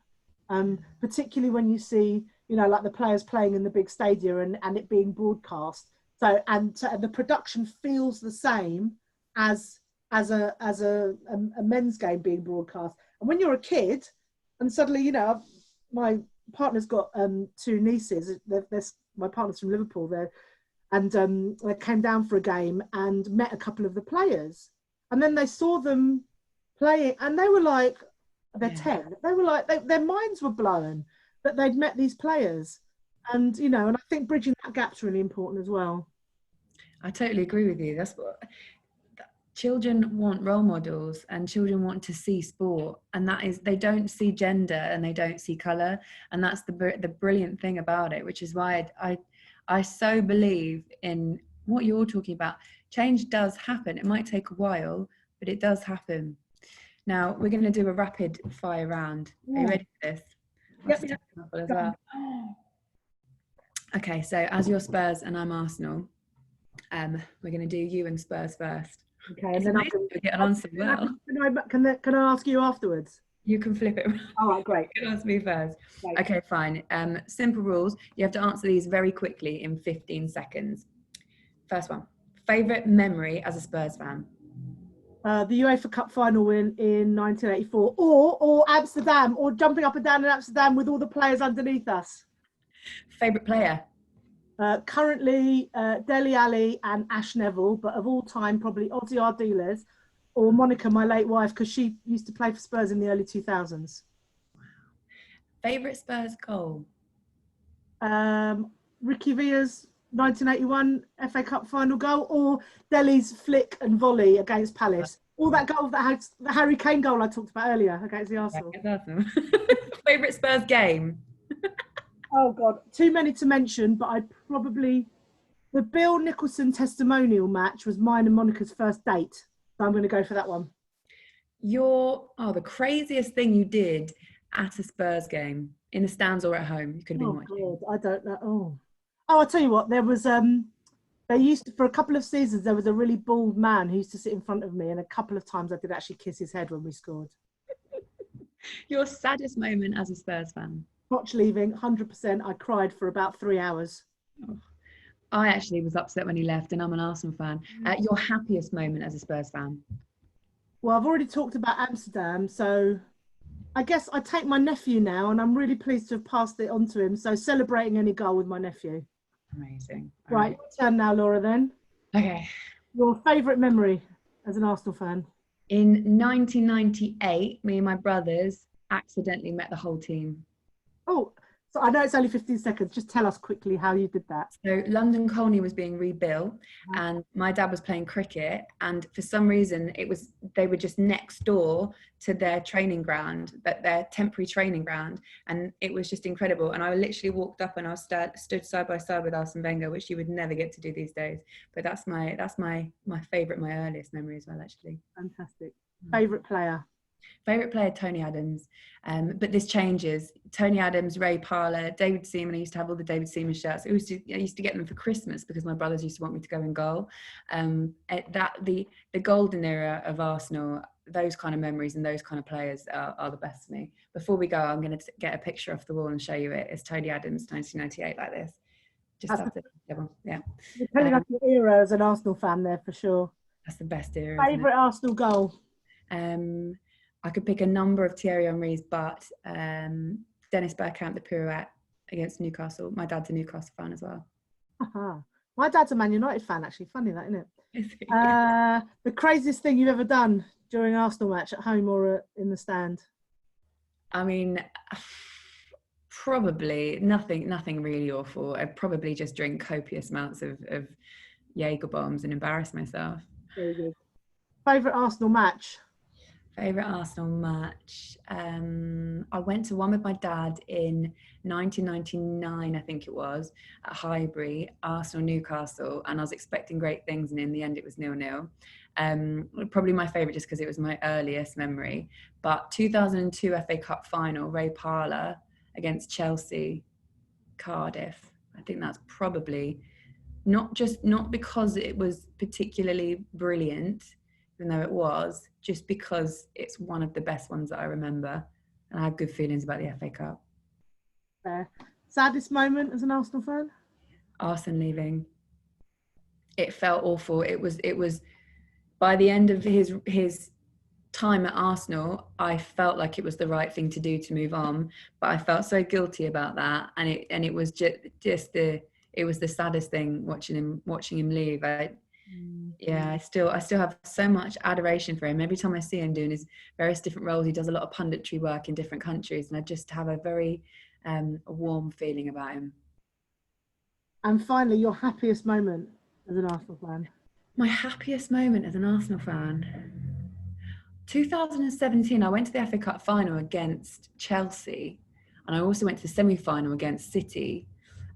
particularly when you see, like the players playing in the big stadium and it being broadcast. So the production feels the same as a men's game being broadcast. And when you're a kid, and suddenly, my partner's got 2 nieces. My partner's from Liverpool there, and they came down for a game and met a couple of the players, and then they saw them playing, and they were like, they're 10. They were like, their minds were blown that they'd met these players, and and I think bridging that gap's really important as well. I totally agree with you. That's what children want, role models, and children want to see sport, and that is, they don't see gender and they don't see color, and that's the brilliant thing about it, which is why I so believe in what you're talking about. Change does happen. It might take a while, but it does happen. Now we're going to do a rapid fire round. Are you ready for this? Yep. As well. Okay, so as you're Spurs and I'm Arsenal, we're going to do you and Spurs first. Okay, and then I can get on so well. Can I ask you afterwards? You can flip it. All right, great. You can ask me first. Great. Okay, fine. Simple rules. You have to answer these very quickly in 15 seconds. First one. Favorite memory as a Spurs fan? The UEFA Cup final win in 1984, or Amsterdam, or jumping up and down in Amsterdam with all the players underneath us. Favorite player? Currently, Dele Alli and Ash Neville, but of all time, probably Ozzy Ardiles or Monica, my late wife, because she used to play for Spurs in the early 2000s. Wow. Favorite Spurs goal? Ricky Villa's 1981 FA Cup final goal, or Dele's flick and volley against Palace. All that goal, the Harry Kane goal I talked about earlier against the Arsenal. Favorite Spurs game? Oh God, too many to mention, but the Bill Nicholson testimonial match was mine and Monica's first date. So I'm going to go for that one. The craziest thing you did at a Spurs game, in the stands or at home, you could have been watching. God, I don't know. Oh, I'll tell you what, there was, for a couple of seasons, there was a really bald man who used to sit in front of me, and a couple of times I did actually kiss his head when we scored. Your saddest moment as a Spurs fan? Poch leaving, 100%. I cried for about 3 hours. Oh. I actually was upset when he left, and I'm an Arsenal fan. Your happiest moment as a Spurs fan? Well, I've already talked about Amsterdam, so I guess I take my nephew now, and I'm really pleased to have passed it on to him. So celebrating any goal with my nephew. Amazing. Right, your turn now, Laura, then. Okay. Your favourite memory as an Arsenal fan? In 1998, me and my brothers accidentally met the whole team. Oh, so I know it's only 15 seconds. Just tell us quickly how you did that. So London Colney was being rebuilt, and my dad was playing cricket, and for some reason they were just next door to their training ground, but their temporary training ground, and it was just incredible. And I literally walked up and I stood side by side with Arsene Wenger, which you would never get to do these days. But that's my favourite, my earliest memory as well, actually. Fantastic. Favourite player? Favourite player, Tony Adams, but this changes. Tony Adams, Ray Parlour, David Seaman. I used to have all the David Seaman shirts. I used to get them for Christmas because my brothers used to want me to go in goal. The golden era of Arsenal, those kind of memories and those kind of players are the best for me. Before we go, I'm going to get a picture off the wall and show you it. It's Tony Adams, 1998, like this. Just have to, yeah. You're telling us your era as an Arsenal fan there for sure. That's the best era. Favourite Arsenal goal? I could pick a number of Thierry Henry's, but Dennis Bergkamp, the pirouette against Newcastle. My dad's a Newcastle fan as well. My dad's a Man United fan, actually. Funny that, isn't it? The craziest thing you've ever done during an Arsenal match, at home or in the stand? I mean, probably nothing really awful. I'd probably just drink copious amounts of Jaeger bombs and embarrass myself. Very good. Favourite Arsenal match? Favourite Arsenal match? I went to one with my dad in 1999, I think it was, at Highbury, Arsenal-Newcastle, and I was expecting great things, and in the end it was 0-0. Probably my favourite just because it was my earliest memory. But 2002 FA Cup final, Ray Parlour against Chelsea, Cardiff. I think that's probably not because it was particularly brilliant, even though it was, just because it's one of the best ones that I remember, and I have good feelings about the FA Cup. Fair. Saddest moment as an Arsenal fan? Arsene leaving. It felt awful. It was by the end of his time at Arsenal, I felt like it was the right thing to do to move on, but I felt so guilty about that, and it was it was the saddest thing watching him leave. I still have so much adoration for him. Every time I see him doing his various different roles, he does a lot of punditry work in different countries, and I just have a very a warm feeling about him. And finally, your happiest moment as an Arsenal fan? My happiest moment as an Arsenal fan? 2017, I went to the FA Cup final against Chelsea, and I also went to the semi-final against City.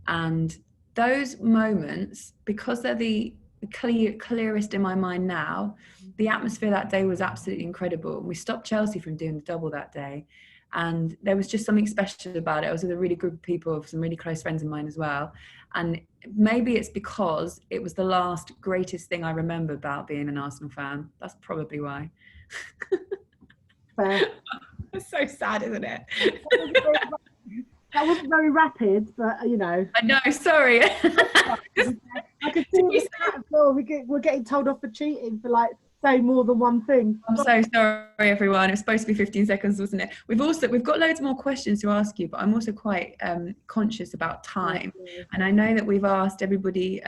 And those moments, because they're the clearest in my mind now, the atmosphere that day was absolutely incredible. We stopped Chelsea from doing the double that day, and there was just something special about it. I was with a really group of people, some really close friends of mine as well. And maybe it's because it was the last greatest thing I remember about being an Arsenal fan. That's probably why. Fair. It's so sad, isn't it? That wasn't very rapid, but you know. I know, sorry. I could see we're getting told off for cheating for like saying more than one thing. I'm so sorry, everyone. It was supposed to be 15 seconds, wasn't it? We've got loads more questions to ask you, but I'm also quite conscious about time. And I know that we've asked everybody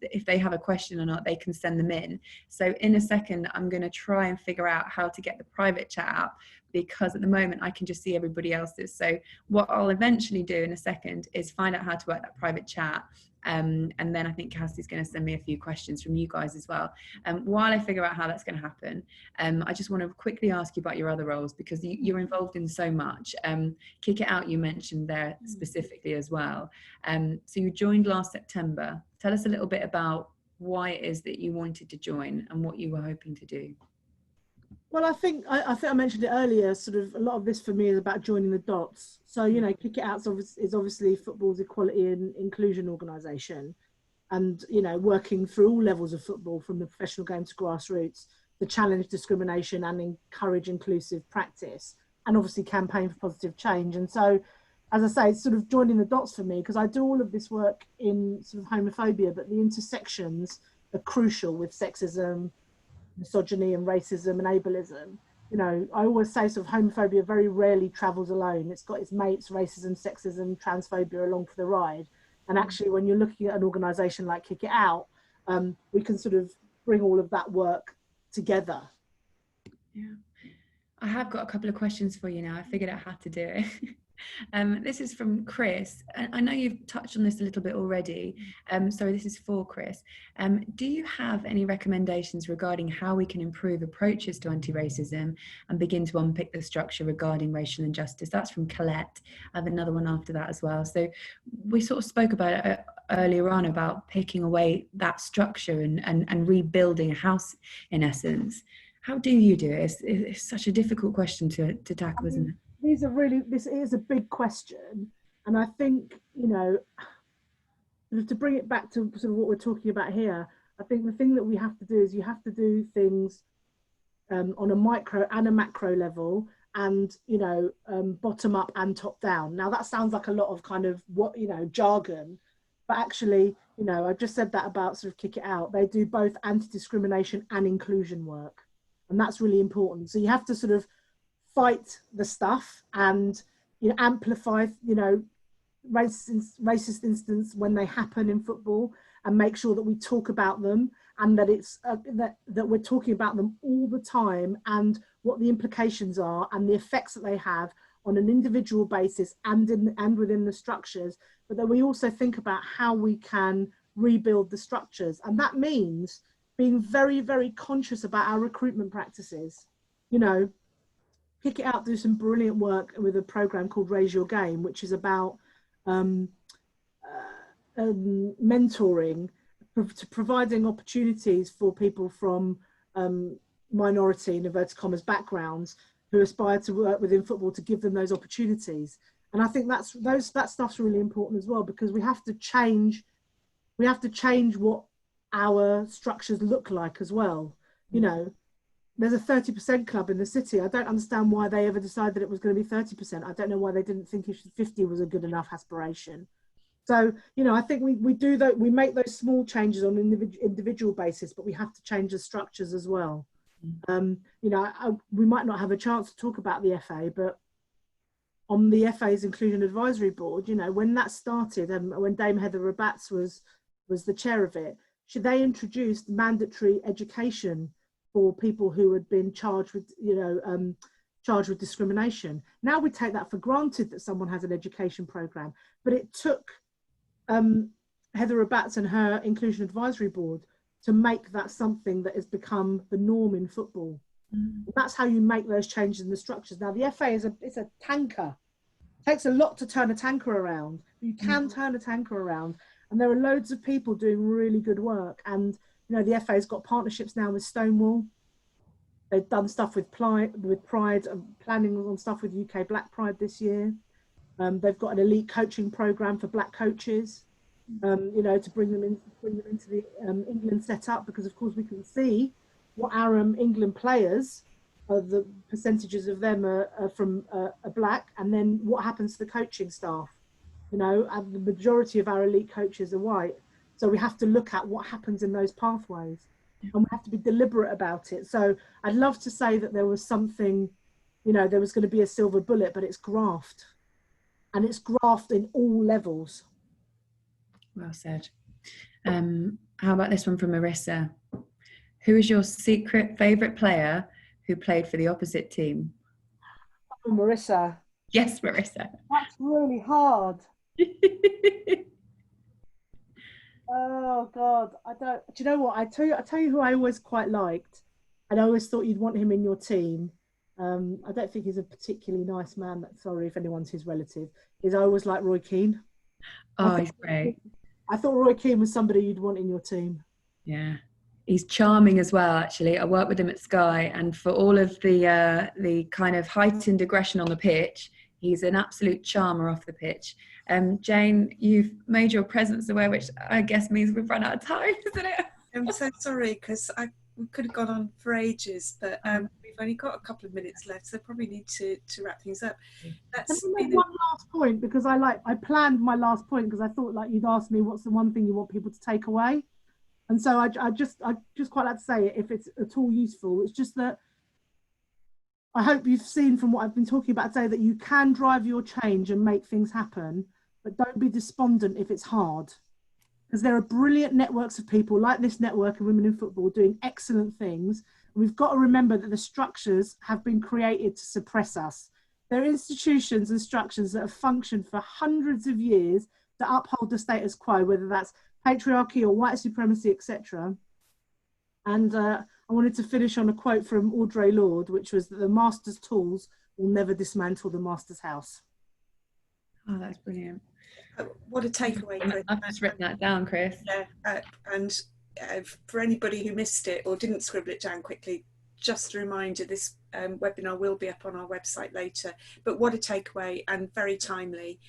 if they have a question or not, they can send them in. So in a second, I'm going to try and figure out how to get the private chat up, because at the moment I can just see everybody else's. So what I'll eventually do in a second is find out how to work that private chat. And then I think Cassie's going to send me a few questions from you guys as well. While I figure out how that's going to happen, I just want to quickly ask you about your other roles, because you're involved in so much. Kick It Out, you mentioned there specifically as well. So you joined last September. Tell us a little bit about why it is that you wanted to join and what you were hoping to do. Well, I think I mentioned it earlier. Sort of a lot of this for me is about joining the dots. So you know, Kick It Out is obviously football's equality and inclusion organisation, and you know, working through all levels of football, from the professional game to grassroots, to challenge discrimination and encourage inclusive practice, and obviously campaign for positive change. And so, as I say, it's sort of joining the dots for me, because I do all of this work in sort of homophobia, but the intersections are crucial with sexism, misogyny and racism and ableism. You know, I always say sort of homophobia very rarely travels alone. It's got its mates, racism, sexism, transphobia along for the ride. And actually, when you're looking at an organisation like Kick It Out, we can sort of bring all of that work together. Yeah, I have got a couple of questions for you now. I figured out how to do it. This is from Chris. I know you've touched on this a little bit already. Sorry, this is for Chris. Do you have any recommendations regarding how we can improve approaches to anti-racism and begin to unpick the structure regarding racial injustice? That's from Colette. I have another one after that as well. So we sort of spoke about it earlier on, about picking away that structure and rebuilding a house, in essence. How do you do it? It's such a difficult question to tackle, isn't it? This is a big question, and I think, you know, to bring it back to sort of what we're talking about here, I think the thing that we have to do is you have to do things on a micro and a macro level, and you know, bottom up and top down. Now that sounds like a lot of kind of jargon, but actually, you know, I just said that about sort of Kick It Out. They do both anti-discrimination and inclusion work, and that's really important. So you have to sort of fight the stuff and, you know, amplify, you know, racist incidents when they happen in football, and make sure that we talk about them, and that it's that we're talking about them all the time, and what the implications are and the effects that they have on an individual basis and within the structures, but that we also think about how we can rebuild the structures. And that means being very, very conscious about our recruitment practices. You know, Kick It Out do some brilliant work with a program called Raise Your Game, which is about mentoring, providing opportunities for people from minority, in inverted commas, backgrounds who aspire to work within football, to give them those opportunities. And I think that stuff's really important as well, because we have to change we have to change what our structures look like as well. You know, there's a 30% club in the city. I don't understand why they ever decided that it was going to be 30%. I don't know why they didn't think 50 was a good enough aspiration. So, you know, I think we do that. We make those small changes on an individual basis, but we have to change the structures as well. You know, we might not have a chance to talk about the FA, but on the FA's Inclusion Advisory Board, you know, when that started and when Dame Heather Rabats was the chair of it, they introduced mandatory education for people who had been charged with, you know, charged with discrimination. Now we take that for granted that someone has an education program, but it took Heather Rabats and her Inclusion Advisory Board to make that something that has become the norm in football. That's how you make those changes in the structures. Now the FA is a tanker. It takes a lot to turn a tanker around. You can turn a tanker around, and there are loads of people doing really good work. And you know, the FA's got partnerships now with Stonewall. They've done stuff with Pride, and planning on stuff with UK Black Pride this year. They've got an elite coaching program for black coaches, you know, to bring them into the England setup, because of course we can see what our England players, the percentages of them are from are black, and then what happens to the coaching staff. You know, the majority of our elite coaches are white, so we have to look at what happens in those pathways, and we have to be deliberate about it. So I'd love to say that there was something, you know, there was going to be a silver bullet, but it's graft. And it's graft in all levels. Well said. How about this one from Marissa? Who is your secret favourite player who played for the opposite team? Oh, Marissa. Yes, Marissa. That's really hard. Oh God, I don't. Do you know what? I tell you who I always quite liked, and I always thought you'd want him in your team. I don't think he's a particularly nice man. Sorry if anyone's his relative. I always like Roy Keane. Oh, he's great. I thought Roy Keane was somebody you'd want in your team. Yeah, he's charming as well. Actually, I worked with him at Sky, and for all of the kind of heightened aggression on the pitch, he's an absolute charmer off the pitch. Jane, you've made your presence aware, which I guess means we've run out of time, isn't it? I'm so sorry, because we could have gone on for ages, but we've only got a couple of minutes left, so probably need to wrap things up. That's one last point, because I planned my last point because I thought like you'd ask me what's the one thing you want people to take away, and so I just quite like to say it if it's at all useful. It's just that I hope you've seen from what I've been talking about today that you can drive your change and make things happen, but don't be despondent if it's hard. Because there are brilliant networks of people like this network of Women in Football doing excellent things. And we've got to remember that the structures have been created to suppress us. There are institutions and structures that have functioned for hundreds of years to uphold the status quo, whether that's patriarchy or white supremacy, etc. And I wanted to finish on a quote from Audre Lorde, which was that the master's tools will never dismantle the master's house. Oh, that's brilliant. What a takeaway, Chris. I've just written that down, Chris. Yeah, and for anybody who missed it or didn't scribble it down quickly, just a reminder, this webinar will be up on our website later, but what a takeaway, and very timely.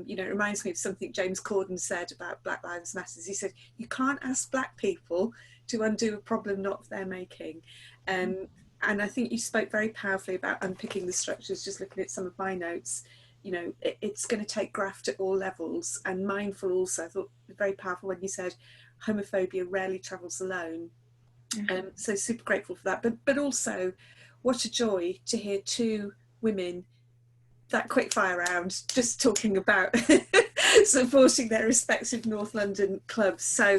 You know, it reminds me of something James Corden said about Black Lives Matter. He said, you can't ask black people to undo a problem not of their making. And I think you spoke very powerfully about unpicking the structures, just looking at some of my notes. You know, it's going to take graft at all levels, and mindful also. I thought very powerful when you said homophobia rarely travels alone. So super grateful for that. But also, what a joy to hear two women that quick fire round just talking about supporting their respective North London clubs. So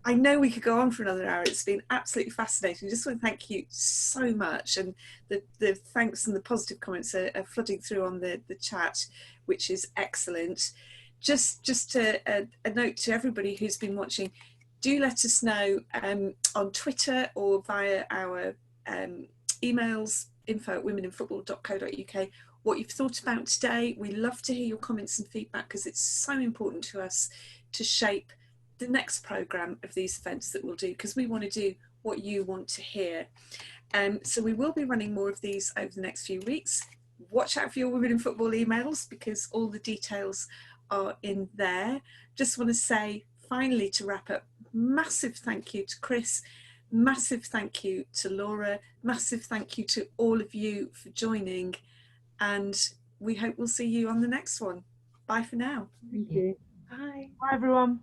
I know we could go on for another hour. It's been absolutely fascinating. I just want to thank you so much, and the thanks and the positive comments are flooding through on the chat, which is excellent. Just a note to everybody who's been watching, do let us know on Twitter or via our emails, info@womeninfootball.co.uk, what you've thought about today. We love to hear your comments and feedback, because it's so important to us to shape the next programme of these events that we'll do, because we want to do what you want to hear. So we will be running more of these over the next few weeks. Watch out for your Women in Football emails, because all the details are in there. Just want to say finally, to wrap up, massive thank you to Chris, massive thank you to Laura, massive thank you to all of you for joining, and we hope we'll see you on the next one. Bye for now. Thank you. Bye. Bye everyone.